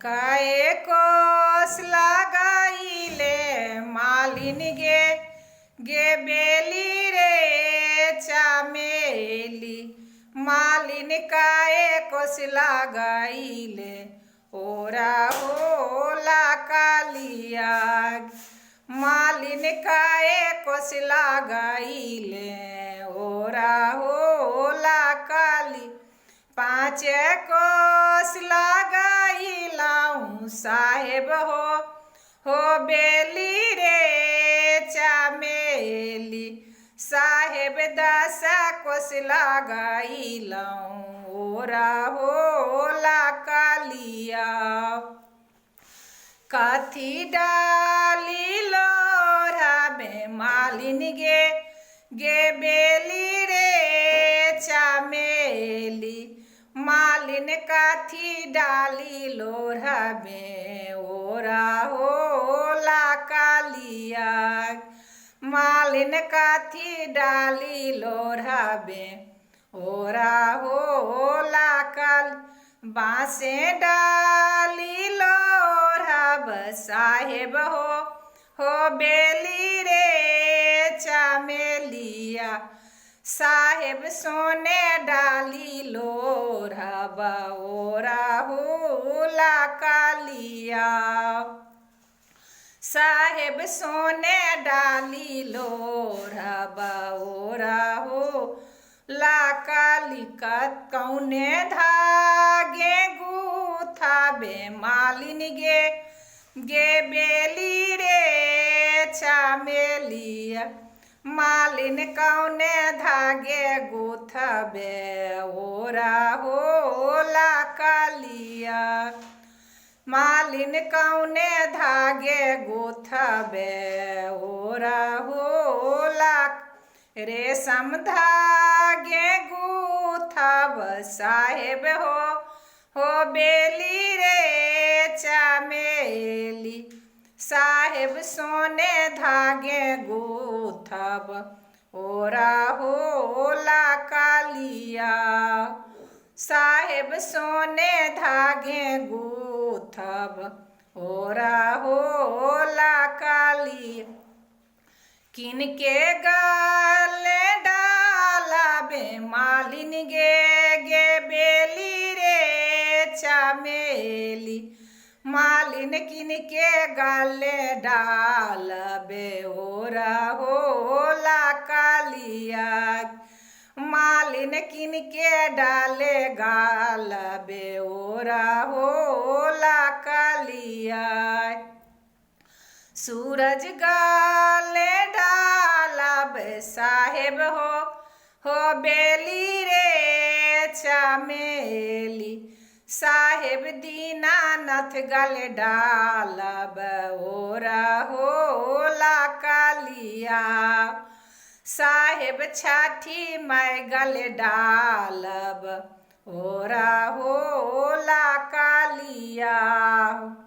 काए कोस लगाइले मालिन गे गे बेली रे चामेली। मालिन काए कोस लगाइले ओरा होला कालिया। मालिन काए कोस लगाइले ओरा होला काली। पाँच कोस लगाइलाऊ साहेब हो बेली रे चामेली। साहेब 10 कोस लगाइलाऊ ओरा होला कालिया। कथी डाली लोरा में मालिन गे गे बेली रे चामेली। मालिन काथी डाली लोरा में ओरा होला कालिया। मालिन काथी डाली लोरा में ओरा होला काली। बाँसे डाली लोरा साहेब हो बेली रे चामेलिया। साहेब सोने डाली लोरा ओरा होला कालिया। साहेब सोने डाली लोरा ओरा होला काली। कौने धागे गुथाबे मालिन गे गे बेली रे चामेलिया। मालिन कौने धागे गुथबे ओरा होला कालिया। मालिन कौने धागे गुथबे ओरा होला। रेशम धागे गुथब साहेब हो बेली रे चामेली। साहेब सोने धागे गुथब ओरा होला कालिया। साहेब सोने धागे गुथब ओरा होला कालिया। किनके गाले डालाबे मालिन गे गे बेली रे चामेली। मालिन किनके गाले डालबे ओरा होला कालिया। मालिन किनके डाले गालबे ओरा होला कालिया। सूरज गाले डालब साहेब हो बेली रे चामेली। साहेब दीनानाथ गले डालब ओरा होला कालिया। साहेब छठी मैं गले डालब ओरा होला कालिया।